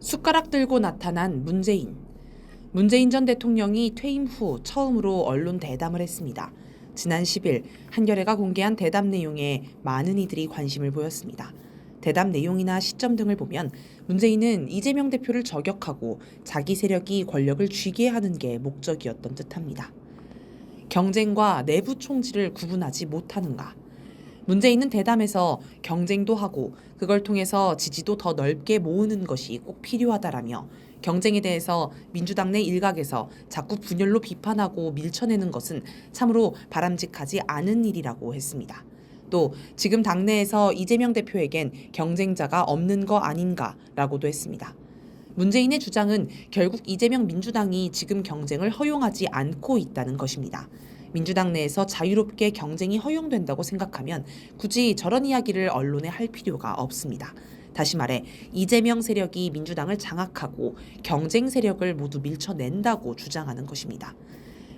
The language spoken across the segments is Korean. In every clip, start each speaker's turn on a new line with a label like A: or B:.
A: 숟가락 들고 나타난 문재인. 문재인 전 대통령이 퇴임 후 처음으로 언론 대담을 했습니다. 지난 10일 한겨레가 공개한 대담 내용에 많은 이들이 관심을 보였습니다. 대담 내용이나 시점 등을 보면 문재인은 이재명 대표를 저격하고 자기 세력이 권력을 쥐게 하는 게 목적이었던 듯합니다. 경쟁과 내부 총질을 구분하지 못하는가? 문재인은 대담에서 경쟁도 하고 그걸 통해서 지지도 더 넓게 모으는 것이 꼭 필요하다라며 경쟁에 대해서 민주당 내 일각에서 자꾸 분열로 비판하고 밀쳐내는 것은 참으로 바람직하지 않은 일이라고 했습니다. 또 지금 당내에서 이재명 대표에겐 경쟁자가 없는 거 아닌가라고도 했습니다. 문재인의 주장은 결국 이재명 민주당이 지금 경쟁을 허용하지 않고 있다는 것입니다. 민주당 내에서 자유롭게 경쟁이 허용된다고 생각하면 굳이 저런 이야기를 언론에 할 필요가 없습니다. 다시 말해 이재명 세력이 민주당을 장악하고 경쟁 세력을 모두 밀쳐낸다고 주장하는 것입니다.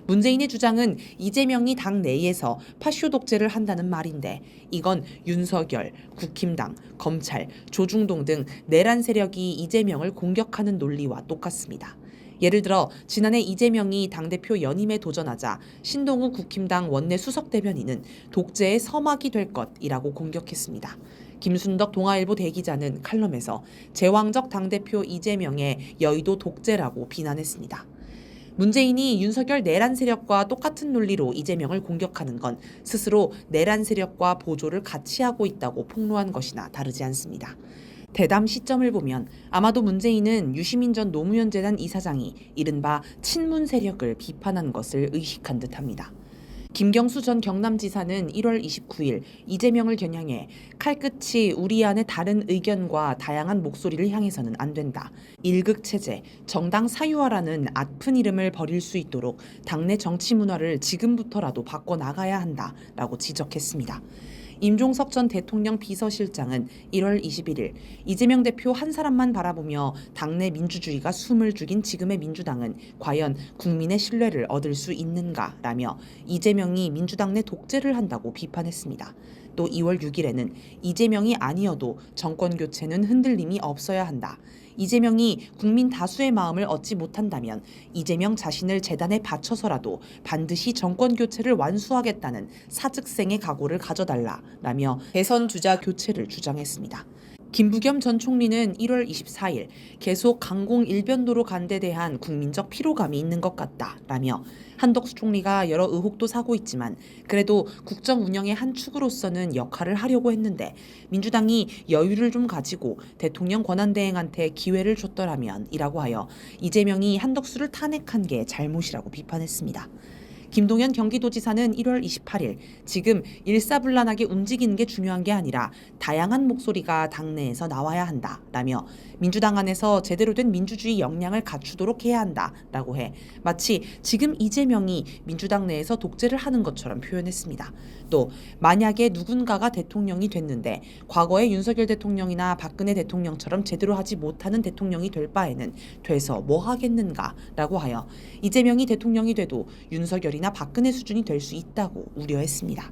A: 문재인의 주장은 이재명이 당 내에서 파쇼 독재를 한다는 말인데 이건 윤석열, 국힘당, 검찰, 조중동 등 내란 세력이 이재명을 공격하는 논리와 똑같습니다. 예를 들어 지난해 이재명이 당대표 연임에 도전하자 신동우 국힘당 원내 수석대변인은 독재의 서막이 될 것이라고 공격했습니다. 김순덕 동아일보 대기자는 칼럼에서 제왕적 당대표 이재명의 여의도 독재라고 비난했습니다. 문재인이 윤석열 내란 세력과 똑같은 논리로 이재명을 공격하는 건 스스로 내란 세력과 보조를 같이 하고 있다고 폭로한 것이나 다르지 않습니다. 대담 시점을 보면 아마도 문재인은 유시민 전 노무현 재단 이사장이 이른바 친문 세력을 비판한 것을 의식한 듯합니다. 김경수 전 경남지사는 1월 29일 이재명을 겨냥해 칼끝이 우리 안의 다른 의견과 다양한 목소리를 향해서는 안 된다. 일극체제, 정당 사유화라는 아픈 이름을 버릴 수 있도록 당내 정치 문화를 지금부터라도 바꿔나가야 한다라고 지적했습니다. 임종석 전 대통령 비서실장은 1월 21일 이재명 대표 한 사람만 바라보며 당내 민주주의가 숨을 죽인 지금의 민주당은 과연 국민의 신뢰를 얻을 수 있는가라며 이재명이 민주당 내 독재를 한다고 비판했습니다. 또 2월 6일에는 이재명이 아니어도 정권 교체는 흔들림이 없어야 한다. 이재명이 국민 다수의 마음을 얻지 못한다면 이재명 자신을 재단에 바쳐서라도 반드시 정권 교체를 완수하겠다는 사직생의 각오를 가져달라라며 대선 주자 교체를 주장했습니다. 김부겸 전 총리는 1월 24일 계속 강공 일변도로 간 데 대한 국민적 피로감이 있는 것 같다라며 한덕수 총리가 여러 의혹도 사고 있지만 그래도 국정 운영의 한 축으로서는 역할을 하려고 했는데 민주당이 여유를 좀 가지고 대통령 권한대행한테 기회를 줬더라면 이라고 하여 이재명이 한덕수를 탄핵한 게 잘못이라고 비판했습니다. 김동연 경기도지사는 1월 28일 지금 일사불란하게 움직이는 게 중요한 게 아니라 다양한 목소리가 당내에서 나와야 한다라며 민주당 안에서 제대로 된 민주주의 역량을 갖추도록 해야 한다라고 해 마치 지금 이재명이 민주당 내에서 독재를 하는 것처럼 표현했습니다. 또 만약에 누군가가 대통령이 됐는데 과거의 윤석열 대통령이나 박근혜 대통령처럼 제대로 하지 못하는 대통령이 될 바에는 돼서 뭐 하겠는가라고 하여 이재명이 대통령이 돼도 윤석열이나 박근혜 수준이 될 수 있다고 우려했습니다.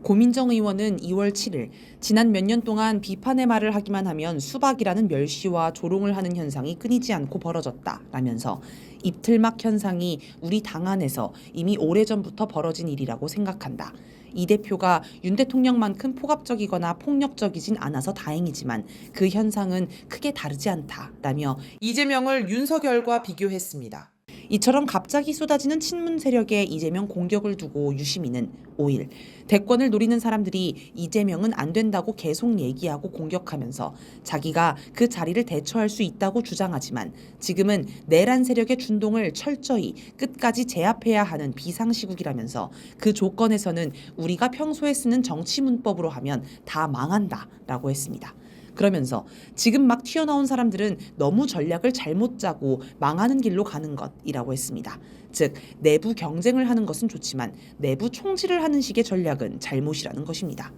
A: 고민정 의원은 2월 7일 지난 몇 년 동안 비판의 말을 하기만 하면 수박이라는 멸시와 조롱을 하는 현상이 끊이지 않고 벌어졌다라면서 입틀막 현상이 우리 당 안에서 이미 오래전부터 벌어진 일이라고 생각한다. 이 대표가 윤 대통령만큼 폭압적이거나 폭력적이진 않아서 다행이지만 그 현상은 크게 다르지 않다라며 이재명을 윤석열과 비교했습니다. 이처럼 갑자기 쏟아지는 친문 세력의 이재명 공격을 두고 유시민은 5일 대권을 노리는 사람들이 이재명은 안 된다고 계속 얘기하고 공격하면서 자기가 그 자리를 대처할 수 있다고 주장하지만 지금은 내란 세력의 준동을 철저히 끝까지 제압해야 하는 비상시국이라면서 그 조건에서는 우리가 평소에 쓰는 정치 문법으로 하면 다 망한다라고 했습니다. 그러면서 지금 막 튀어나온 사람들은 너무 전략을 잘못 짜고 망하는 길로 가는 것이라고 했습니다. 즉 내부 경쟁을 하는 것은 좋지만 내부 총질을 하는 식의 전략은 잘못이라는 것입니다.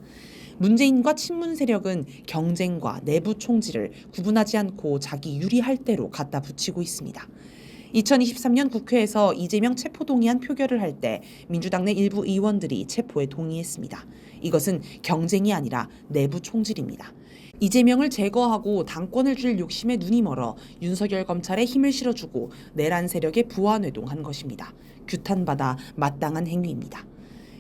A: 문재인과 친문 세력은 경쟁과 내부 총질을 구분하지 않고 자기 유리할 대로 갖다 붙이고 있습니다. 2023년 국회에서 이재명 체포동의안 표결을 할 때 민주당 내 일부 의원들이 체포에 동의했습니다. 이것은 경쟁이 아니라 내부 총질입니다. 이재명을 제거하고 당권을 줄 욕심에 눈이 멀어 윤석열 검찰에 힘을 실어주고 내란 세력에 부하뇌동한 것입니다. 규탄받아 마땅한 행위입니다.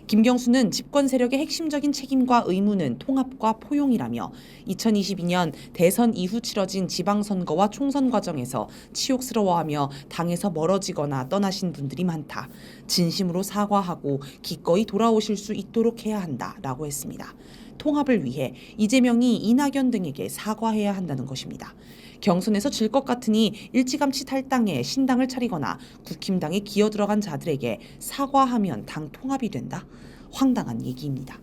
A: 김경수는 집권 세력의 핵심적인 책임과 의무는 통합과 포용이라며 2022년 대선 이후 치러진 지방선거와 총선 과정에서 치욕스러워하며 당에서 멀어지거나 떠나신 분들이 많다. 진심으로 사과하고 기꺼이 돌아오실 수 있도록 해야 한다라고 했습니다. 통합을 위해 이재명이 이낙연 등에게 사과해야 한다는 것입니다. 경선에서 질 것 같으니 일찌감치 탈당해 신당을 차리거나 국힘당에 기어 들어간 자들에게 사과하면 당 통합이 된다? 황당한 얘기입니다.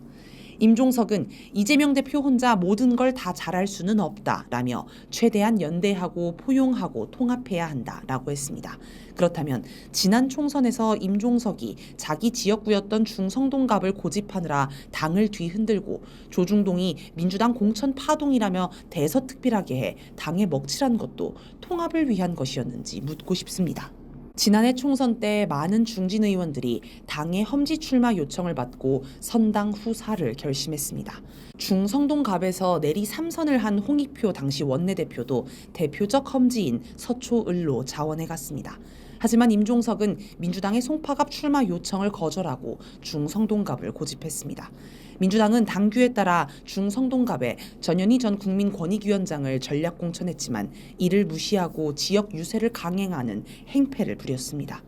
A: 임종석은 이재명 대표 혼자 모든 걸 다 잘할 수는 없다라며 최대한 연대하고 포용하고 통합해야 한다라고 했습니다. 그렇다면 지난 총선에서 임종석이 자기 지역구였던 중성동갑을 고집하느라 당을 뒤흔들고 조중동이 민주당 공천 파동이라며 대서특필하게 해 당에 먹칠한 것도 통합을 위한 것이었는지 묻고 싶습니다. 지난해 총선 때 많은 중진 의원들이 당의 험지 출마 요청을 받고 선당 후사를 결심했습니다. 중성동갑에서 내리 3선을 한 홍익표 당시 원내대표도 대표적 험지인 서초을로 자원해 갔습니다. 하지만 임종석은 민주당의 송파갑 출마 요청을 거절하고 중성동갑을 고집했습니다. 민주당은 당규에 따라 중성동갑에 전현희 전 국민권익위원장을 전략 공천했지만 이를 무시하고 지역 유세를 강행하는 행패를 부렸습니다.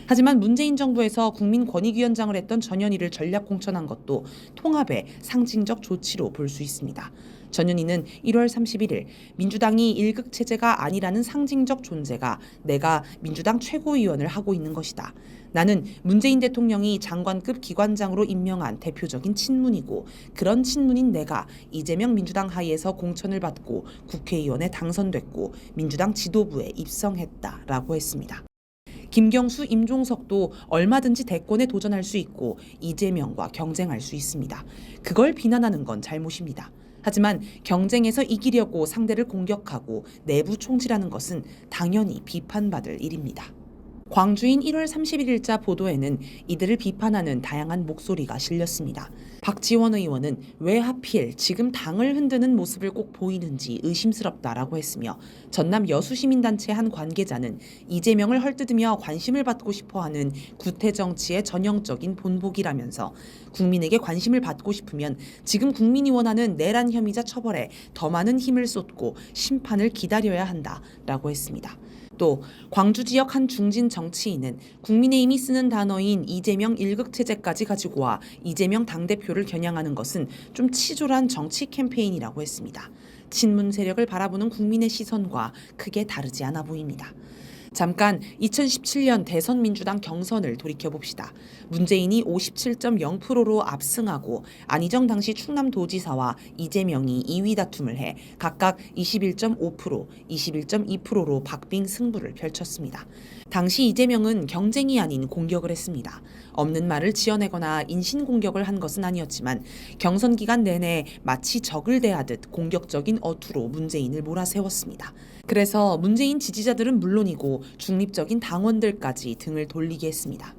A: 하지만 문재인 정부에서 국민권익위원장을 했던 전현희를 전략 공천한 것도 통합의 상징적 조치로 볼 수 있습니다. 전현희는 1월 31일 민주당이 일극 체제가 아니라는 상징적 존재가 내가 민주당 최고위원을 하고 있는 것이다. 나는 문재인 대통령이 장관급 기관장으로 임명한 대표적인 친문이고 그런 친문인 내가 이재명 민주당 하에서 공천을 받고 국회의원에 당선됐고 민주당 지도부에 입성했다라고 했습니다. 김경수, 임종석도 얼마든지 대권에 도전할 수 있고 이재명과 경쟁할 수 있습니다. 그걸 비난하는 건 잘못입니다. 하지만 경쟁에서 이기려고 상대를 공격하고 내부 총질하는 것은 당연히 비판받을 일입니다. 광주인 1월 31일자 보도에는 이들을 비판하는 다양한 목소리가 실렸습니다. 박지원 의원은 왜 하필 지금 당을 흔드는 모습을 꼭 보이는지 의심스럽다라고 했으며 전남 여수시민단체 한 관계자는 이재명을 헐뜯으며 관심을 받고 싶어하는 구태정치의 전형적인 본보기라면서 국민에게 관심을 받고 싶으면 지금 국민이 원하는 내란 혐의자 처벌에 더 많은 힘을 쏟고 심판을 기다려야 한다라고 했습니다. 또 광주 지역 한 중진 정치인은 국민의힘이 쓰는 단어인 이재명 일극체제까지 가지고 와 이재명 당대표를 겨냥하는 것은 좀 치졸한 정치 캠페인이라고 했습니다. 친문 세력을 바라보는 국민의 시선과 크게 다르지 않아 보입니다. 잠깐 2017년 대선 민주당 경선을 돌이켜봅시다. 문재인이 57.0%로 압승하고 안희정 당시 충남도지사와 이재명이 2위 다툼을 해 각각 21.5%, 21.2%로 박빙 승부를 펼쳤습니다. 당시 이재명은 경쟁이 아닌 공격을 했습니다. 없는 말을 지어내거나 인신공격을 한 것은 아니었지만 경선 기간 내내 마치 적을 대하듯 공격적인 어투로 문재인을 몰아세웠습니다. 그래서 문재인 지지자들은 물론이고 중립적인 당원들까지 등을 돌리게 했습니다.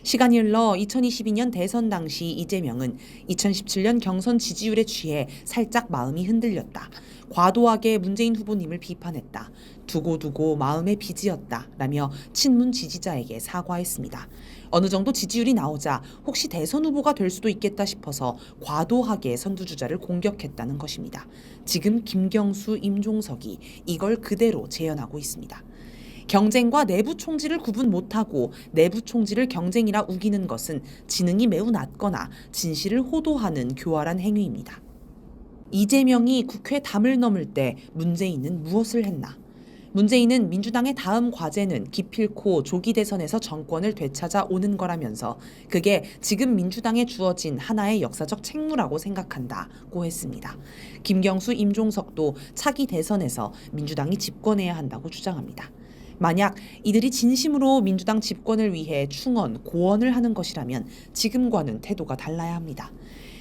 A: 시간이 흘러 2022년 대선 당시 이재명은 2017년 경선 지지율에 취해 살짝 마음이 흔들렸다. 과도하게 문재인 후보님을 비판했다. 두고두고 마음의 빚이었다. 라며 친문 지지자에게 사과했습니다. 어느 정도 지지율이 나오자 혹시 대선 후보가 될 수도 있겠다 싶어서 과도하게 선두주자를 공격했다는 것입니다. 지금 김경수, 임종석이 이걸 그대로 재현하고 있습니다. 경쟁과 내부 총질을 구분 못하고 내부 총질을 경쟁이라 우기는 것은 지능이 매우 낮거나 진실을 호도하는 교활한 행위입니다. 이재명이 국회 담을 넘을 때 문재인은 무엇을 했나? 문재인은 민주당의 다음 과제는 기필코 조기 대선에서 정권을 되찾아 오는 거라면서 그게 지금 민주당에 주어진 하나의 역사적 책무라고 생각한다고 했습니다. 김경수, 임종석도 차기 대선에서 민주당이 집권해야 한다고 주장합니다. 만약 이들이 진심으로 민주당 집권을 위해 충언, 고언을 하는 것이라면 지금과는 태도가 달라야 합니다.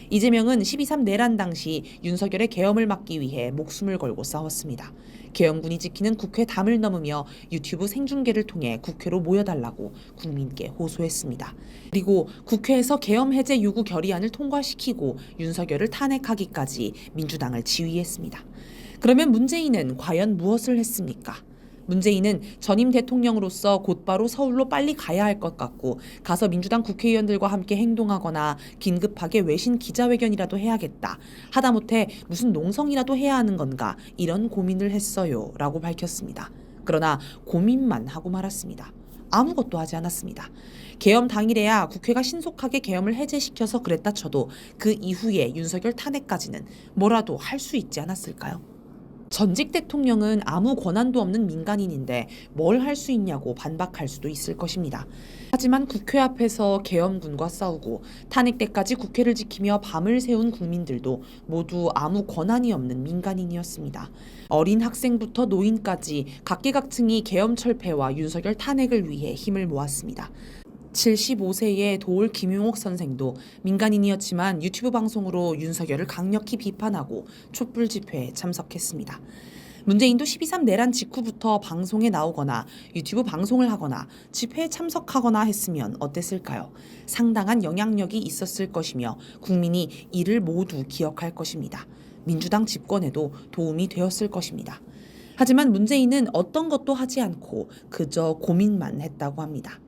A: 이재명은 12.3 내란 당시 윤석열의 계엄을 막기 위해 목숨을 걸고 싸웠습니다. 계엄군이 지키는 국회 담을 넘으며 유튜브 생중계를 통해 국회로 모여달라고 국민께 호소했습니다. 그리고 국회에서 계엄 해제 요구 결의안을 통과시키고 윤석열을 탄핵하기까지 민주당을 지휘했습니다. 그러면 문재인은 과연 무엇을 했습니까? 문재인은 전임 대통령으로서 곧바로 서울로 빨리 가야 할 것 같고 가서 민주당 국회의원들과 함께 행동하거나 긴급하게 외신 기자회견이라도 해야겠다. 하다못해 무슨 농성이라도 해야 하는 건가 이런 고민을 했어요 라고 밝혔습니다. 그러나 고민만 하고 말았습니다. 아무것도 하지 않았습니다. 계엄 당일에야 국회가 신속하게 계엄을 해제시켜서 그랬다 쳐도 그 이후에 윤석열 탄핵까지는 뭐라도 할 수 있지 않았을까요? 전직 대통령은 아무 권한도 없는 민간인인데 뭘 할 수 있냐고 반박할 수도 있을 것입니다. 하지만 국회 앞에서 계엄군과 싸우고 탄핵 때까지 국회를 지키며 밤을 새운 국민들도 모두 아무 권한이 없는 민간인이었습니다. 어린 학생부터 노인까지 각계각층이 계엄 철폐와 윤석열 탄핵을 위해 힘을 모았습니다. 75세의 도올 김용옥 선생도 민간인이었지만 유튜브 방송으로 윤석열을 강력히 비판하고 촛불 집회에 참석했습니다. 문재인도 12.3 내란 직후부터 방송에 나오거나 유튜브 방송을 하거나 집회에 참석하거나 했으면 어땠을까요? 상당한 영향력이 있었을 것이며 국민이 이를 모두 기억할 것입니다. 민주당 집권에도 도움이 되었을 것입니다. 하지만 문재인은 어떤 것도 하지 않고 그저 고민만 했다고 합니다.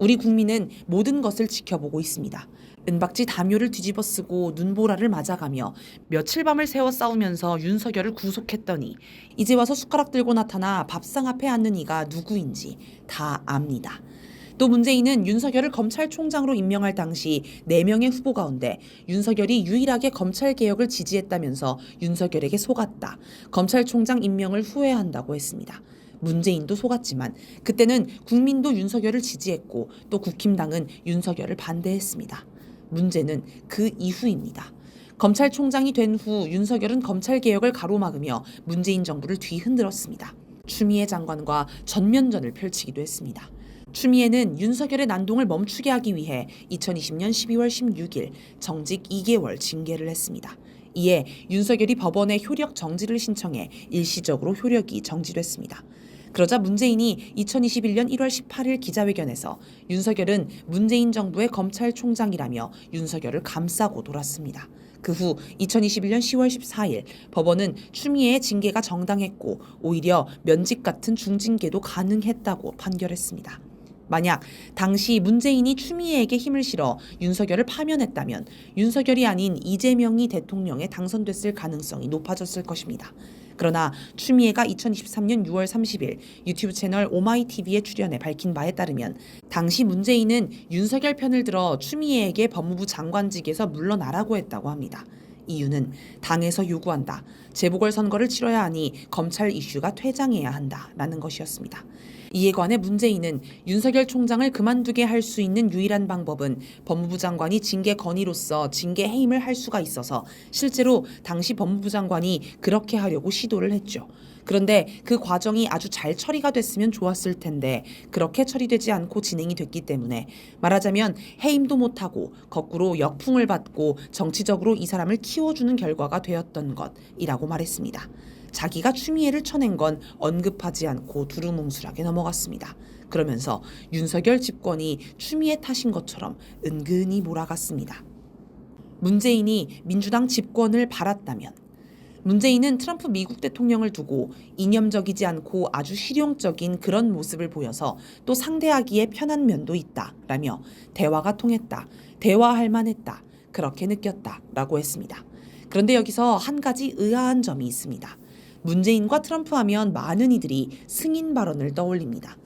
A: 우리 국민은 모든 것을 지켜보고 있습니다. 은박지 담요를 뒤집어 쓰고 눈보라를 맞아가며 며칠 밤을 새워 싸우면서 윤석열을 구속했더니 이제 와서 숟가락 들고 나타나 밥상 앞에 앉는 이가 누구인지 다 압니다. 또 문재인은 윤석열을 검찰총장으로 임명할 당시 4명의 후보 가운데 윤석열이 유일하게 검찰개혁을 지지했다면서 윤석열에게 속았다. 검찰총장 임명을 후회한다고 했습니다. 문재인도 속았지만 그때는 국민도 윤석열을 지지했고 또 국힘당은 윤석열을 반대했습니다. 문제는 그 이후입니다. 검찰총장이 된 후 윤석열은 검찰개혁을 가로막으며 문재인 정부를 뒤흔들었습니다. 추미애 장관과 전면전을 펼치기도 했습니다. 추미애는 윤석열의 난동을 멈추게 하기 위해 2020년 12월 16일 정직 2개월 징계를 했습니다. 이에 윤석열이 법원에 효력 정지를 신청해 일시적으로 효력이 정지됐습니다. 그러자 문재인이 2021년 1월 18일 기자회견에서 윤석열은 문재인 정부의 검찰총장이라며 윤석열을 감싸고 돌았습니다. 그 후 2021년 10월 14일 법원은 추미애의 징계가 정당했고 오히려 면직 같은 중징계도 가능했다고 판결했습니다. 만약 당시 문재인이 추미애에게 힘을 실어 윤석열을 파면했다면 윤석열이 아닌 이재명이 대통령에 당선됐을 가능성이 높아졌을 것입니다. 그러나 추미애가 2023년 6월 30일 유튜브 채널 오마이TV에 출연해 밝힌 바에 따르면 당시 문재인은 윤석열 편을 들어 추미애에게 법무부 장관직에서 물러나라고 했다고 합니다. 이유는 당에서 요구한다. 재보궐선거를 치러야 하니 검찰 이슈가 퇴장해야 한다라는 것이었습니다. 이에 관해 문재인은 윤석열 총장을 그만두게 할 수 있는 유일한 방법은 법무부 장관이 징계 건의로서 징계 해임을 할 수가 있어서 실제로 당시 법무부 장관이 그렇게 하려고 시도를 했죠. 그런데 그 과정이 아주 잘 처리가 됐으면 좋았을 텐데 그렇게 처리되지 않고 진행이 됐기 때문에 말하자면 해임도 못하고 거꾸로 역풍을 받고 정치적으로 이 사람을 키워주는 결과가 되었던 것이라고 말했습니다. 자기가 추미애를 쳐낸 건 언급하지 않고 두루뭉술하게 넘어갔습니다. 그러면서 윤석열 집권이 추미애 탓인 것처럼 은근히 몰아갔습니다. 문재인이 민주당 집권을 바랐다면 문재인은 트럼프 미국 대통령을 두고 이념적이지 않고 아주 실용적인 그런 모습을 보여서 또 상대하기에 편한 면도 있다라며 대화가 통했다, 대화할 만했다, 그렇게 느꼈다라고 했습니다. 그런데 여기서 한 가지 의아한 점이 있습니다. 문재인과 트럼프 하면 많은 이들이 승인 발언을 떠올립니다.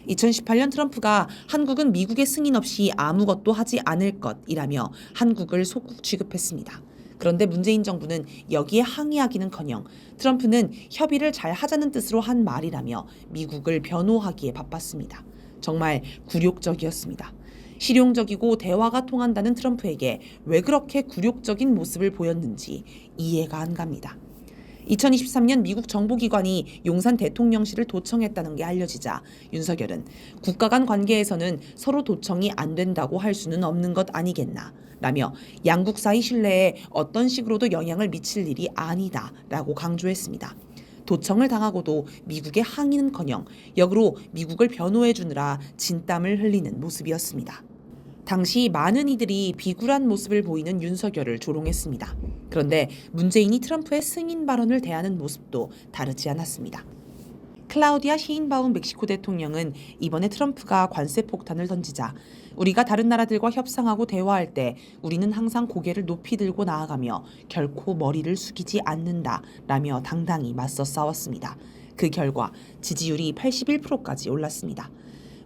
A: 2018년 트럼프가 한국은 미국의 승인 없이 아무것도 하지 않을 것이라며 한국을 소국 취급했습니다. 그런데 문재인 정부는 여기에 항의하기는커녕 트럼프는 협의를 잘 하자는 뜻으로 한 말이라며 미국을 변호하기에 바빴습니다. 정말 굴욕적이었습니다. 실용적이고 대화가 통한다는 트럼프에게 왜 그렇게 굴욕적인 모습을 보였는지 이해가 안 갑니다. 2023년 미국 정보기관이 용산 대통령실을 도청했다는 게 알려지자 윤석열은 국가 간 관계에서는 서로 도청이 안 된다고 할 수는 없는 것 아니겠나 라며 양국 사이 신뢰에 어떤 식으로도 영향을 미칠 일이 아니다 라고 강조했습니다. 도청을 당하고도 미국의 항의는커녕 역으로 미국을 변호해 주느라 진땀을 흘리는 모습이었습니다. 당시 많은 이들이 비굴한 모습을 보이는 윤석열을 조롱했습니다. 그런데 문재인이 트럼프의 승인 발언을 대하는 모습도 다르지 않았습니다. 클라우디아 셰인바움 멕시코 대통령은 이번에 트럼프가 관세 폭탄을 던지자 우리가 다른 나라들과 협상하고 대화할 때 우리는 항상 고개를 높이 들고 나아가며 결코 머리를 숙이지 않는다라며 당당히 맞서 싸웠습니다. 그 결과 지지율이 81%까지 올랐습니다.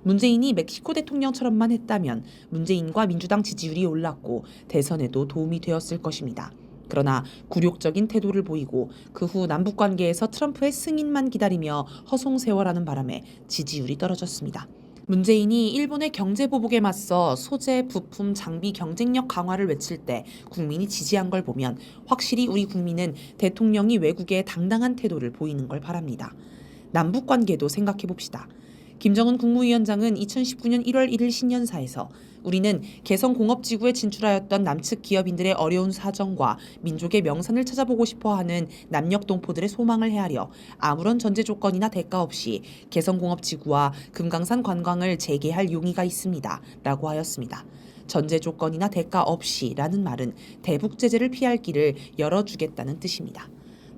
A: 문재인이 멕시코 대통령처럼만 했다면 문재인과 민주당 지지율이 올랐고 대선에도 도움이 되었을 것입니다. 그러나 굴욕적인 태도를 보이고 그 후 남북관계에서 트럼프의 승인만 기다리며 허송세월하는 바람에 지지율이 떨어졌습니다. 문재인이 일본의 경제보복에 맞서 소재, 부품, 장비 경쟁력 강화를 외칠 때 국민이 지지한 걸 보면 확실히 우리 국민은 대통령이 외국에 당당한 태도를 보이는 걸 바랍니다. 남북관계도 생각해 봅시다. 김정은 국무위원장은 2019년 1월 1일 신년사에서 우리는 개성공업지구에 진출하였던 남측 기업인들의 어려운 사정과 민족의 명산을 찾아보고 싶어하는 남녘동포들의 소망을 헤아려 아무런 전제 조건이나 대가 없이 개성공업지구와 금강산 관광을 재개할 용의가 있습니다. 라고 하였습니다. 전제 조건이나 대가 없이라는 말은 대북 제재를 피할 길을 열어주겠다는 뜻입니다.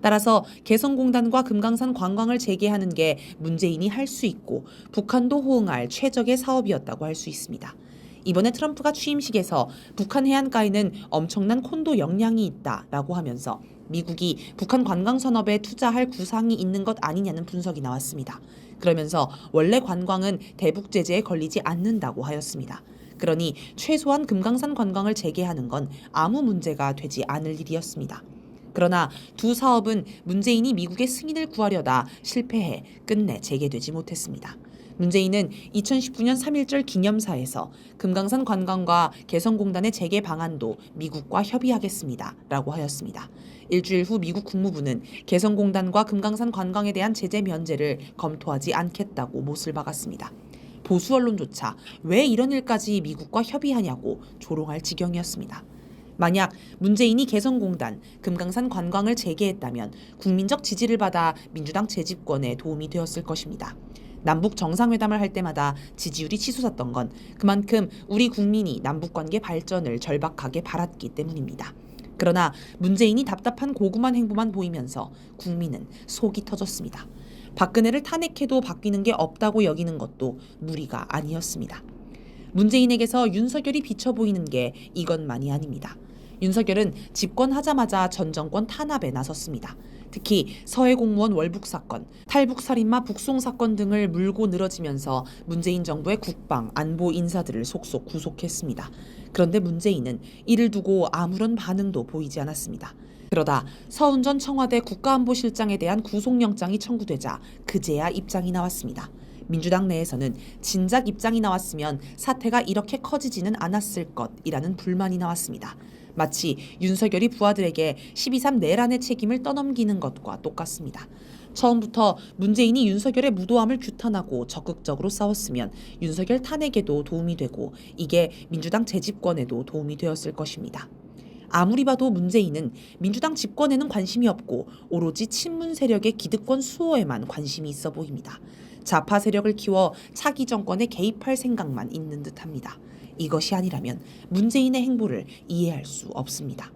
A: 따라서 개성공단과 금강산 관광을 재개하는 게 문재인이 할 수 있고 북한도 호응할 최적의 사업이었다고 할 수 있습니다. 이번에 트럼프가 취임식에서 북한 해안가에는 엄청난 콘도 역량이 있다라고 하면서 미국이 북한 관광 산업에 투자할 구상이 있는 것 아니냐는 분석이 나왔습니다. 그러면서 원래 관광은 대북 제재에 걸리지 않는다고 하였습니다. 그러니 최소한 금강산 관광을 재개하는 건 아무 문제가 되지 않을 일이었습니다. 그러나 두 사업은 문재인이 미국의 승인을 구하려다 실패해 끝내 재개되지 못했습니다. 문재인은 2019년 3.1절 기념사에서 금강산 관광과 개성공단의 재개 방안도 미국과 협의하겠습니다. 라고 하였습니다. 일주일 후 미국 국무부는 개성공단과 금강산 관광에 대한 제재 면제를 검토하지 않겠다고 못을 박았습니다. 보수 언론조차 왜 이런 일까지 미국과 협의하냐고 조롱할 지경이었습니다. 만약 문재인이 개성공단, 금강산 관광을 재개했다면 국민적 지지를 받아 민주당 재집권에 도움이 되었을 것입니다. 남북 정상회담을 할 때마다 지지율이 치솟았던 건 그만큼 우리 국민이 남북관계 발전을 절박하게 바랐기 때문입니다. 그러나 문재인이 답답한 고구만 행보만 보이면서 국민은 속이 터졌습니다. 박근혜를 탄핵해도 바뀌는 게 없다고 여기는 것도 무리가 아니었습니다. 문재인에게서 윤석열이 비쳐 보이는 게 이것만이 아닙니다. 윤석열은 집권하자마자 전 정권 탄압에 나섰습니다. 특히 서해 공무원 월북 사건, 탈북 살인마 북송 사건 등을 물고 늘어지면서 문재인 정부의 국방, 안보 인사들을 속속 구속했습니다. 그런데 문재인은 이를 두고 아무런 반응도 보이지 않았습니다. 그러다 서훈 전 청와대 국가안보실장에 대한 구속영장이 청구되자 그제야 입장이 나왔습니다. 민주당 내에서는 진작 입장이 나왔으면 사태가 이렇게 커지지는 않았을 것이라는 불만이 나왔습니다. 마치 윤석열이 부하들에게 12.3 내란의 책임을 떠넘기는 것과 똑같습니다. 처음부터 문재인이 윤석열의 무도함을 규탄하고 적극적으로 싸웠으면 윤석열 탄핵에도 도움이 되고 이게 민주당 재집권에도 도움이 되었을 것입니다. 아무리 봐도 문재인은 민주당 집권에는 관심이 없고 오로지 친문 세력의 기득권 수호에만 관심이 있어 보입니다. 좌파 세력을 키워 차기 정권에 개입할 생각만 있는 듯합니다. 이것이 아니라면 문재인의 행보를 이해할 수 없습니다.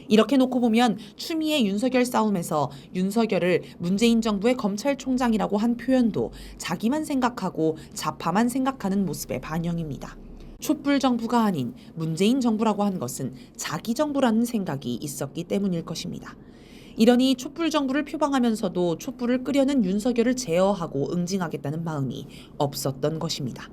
A: 이렇게 놓고 보면 추미애 윤석열 싸움에서 윤석열을 문재인 정부의 검찰총장이라고 한 표현도 자기만 생각하고 좌파만 생각하는 모습의 반영입니다. 촛불 정부가 아닌 문재인 정부라고 한 것은 자기 정부라는 생각이 있었기 때문일 것입니다. 이러니 촛불 정부를 표방하면서도 촛불을 끄려는 윤석열을 제어하고 응징하겠다는 마음이 없었던 것입니다.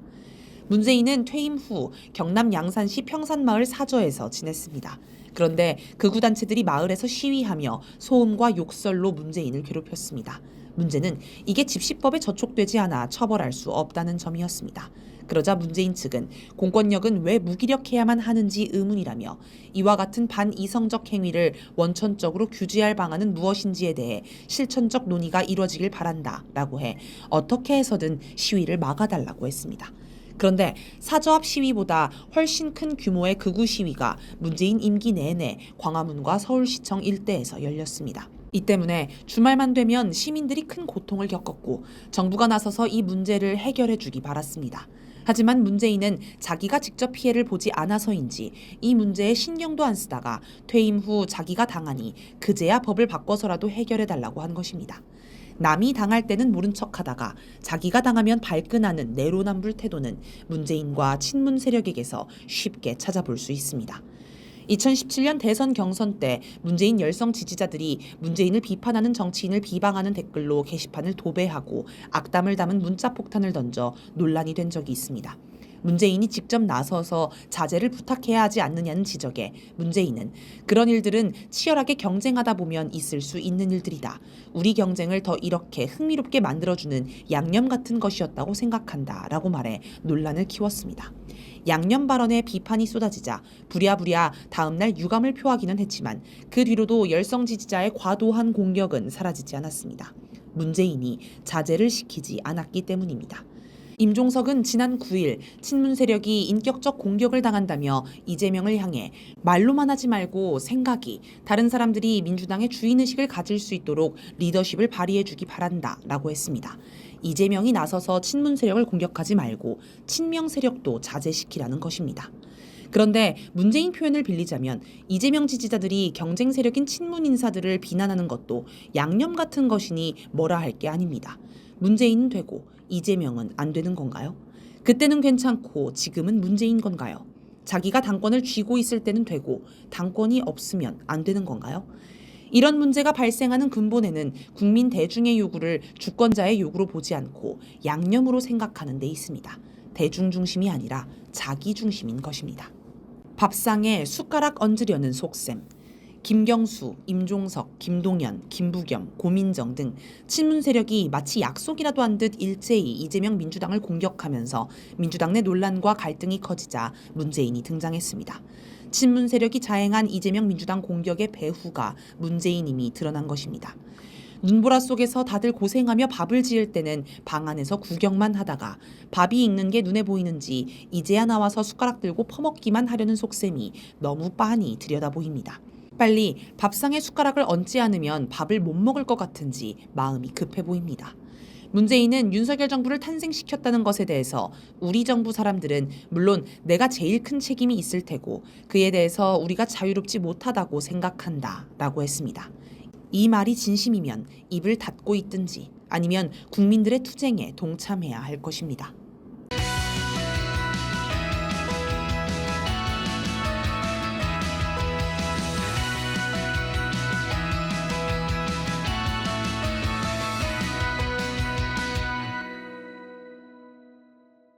A: 문재인은 퇴임 후 경남 양산시 평산마을 사저에서 지냈습니다. 그런데 극우 단체들이 마을에서 시위하며 소음과 욕설로 문재인을 괴롭혔습니다. 문제는 이게 집시법에 저촉되지 않아 처벌할 수 없다는 점이었습니다. 그러자 문재인 측은 공권력은 왜 무기력해야만 하는지 의문이라며 이와 같은 반이성적 행위를 원천적으로 규제할 방안은 무엇인지에 대해 실천적 논의가 이루어지길 바란다라고 해 어떻게 해서든 시위를 막아달라고 했습니다. 그런데 사저 앞 시위보다 훨씬 큰 규모의 극우 시위가 문재인 임기 내내 광화문과 서울시청 일대에서 열렸습니다. 이 때문에 주말만 되면 시민들이 큰 고통을 겪었고 정부가 나서서 이 문제를 해결해 주기 바랐습니다. 하지만 문재인은 자기가 직접 피해를 보지 않아서인지 이 문제에 신경도 안 쓰다가 퇴임 후 자기가 당하니 그제야 법을 바꿔서라도 해결해 달라고 한 것입니다. 남이 당할 때는 모른 척하다가 자기가 당하면 발끈하는 내로남불 태도는 문재인과 친문 세력에게서 쉽게 찾아볼 수 있습니다. 2017년 대선 경선 때 문재인 열성 지지자들이 문재인을 비판하는 정치인을 비방하는 댓글로 게시판을 도배하고 악담을 담은 문자 폭탄을 던져 논란이 된 적이 있습니다. 문재인이 직접 나서서 자제를 부탁해야 하지 않느냐는 지적에 문재인은 그런 일들은 치열하게 경쟁하다 보면 있을 수 있는 일들이다. 우리 경쟁을 더 이렇게 흥미롭게 만들어주는 양념 같은 것이었다고 생각한다 라고 말해 논란을 키웠습니다. 양념 발언에 비판이 쏟아지자 부랴부랴 다음날 유감을 표하기는 했지만 그 뒤로도 열성 지지자의 과도한 공격은 사라지지 않았습니다. 문재인이 자제를 시키지 않았기 때문입니다. 임종석은 지난 9일 친문 세력이 인격적 공격을 당한다며 이재명을 향해 말로만 하지 말고 생각이 다른 사람들이 민주당의 주인의식을 가질 수 있도록 리더십을 발휘해주기 바란다 라고 했습니다. 이재명이 나서서 친문 세력을 공격하지 말고 친명 세력도 자제시키라는 것입니다. 그런데 문재인 표현을 빌리자면 이재명 지지자들이 경쟁 세력인 친문 인사들을 비난하는 것도 양념 같은 것이니 뭐라 할 게 아닙니다. 문재인은 되고 이재명은 안 되는 건가요? 그때는 괜찮고 지금은 문제인 건가요? 자기가 당권을 쥐고 있을 때는 되고 당권이 없으면 안 되는 건가요? 이런 문제가 발생하는 근본에는 국민 대중의 요구를 주권자의 요구로 보지 않고 양념으로 생각하는 데 있습니다. 대중 중심이 아니라 자기 중심인 것입니다. 밥상에 숟가락 얹으려는 속셈. 김경수, 임종석, 김동연, 김부겸, 고민정 등 친문 세력이 마치 약속이라도 한 듯 일제히 이재명 민주당을 공격하면서 민주당 내 논란과 갈등이 커지자 문재인이 등장했습니다. 친문 세력이 자행한 이재명 민주당 공격의 배후가 문재인임이 드러난 것입니다. 눈보라 속에서 다들 고생하며 밥을 지을 때는 방 안에서 구경만 하다가 밥이 익는 게 눈에 보이는지 이제야 나와서 숟가락 들고 퍼먹기만 하려는 속셈이 너무 빤히 들여다 보입니다. 빨리 밥상에 숟가락을 얹지 않으면 밥을 못 먹을 것 같은지 마음이 급해 보입니다. 문재인은 윤석열 정부를 탄생시켰다는 것에 대해서 우리 정부 사람들은 물론 내가 제일 큰 책임이 있을 테고 그에 대해서 우리가 자유롭지 못하다고 생각한다 라고 했습니다. 이 말이 진심이면 입을 닫고 있든지 아니면 국민들의 투쟁에 동참해야 할 것입니다.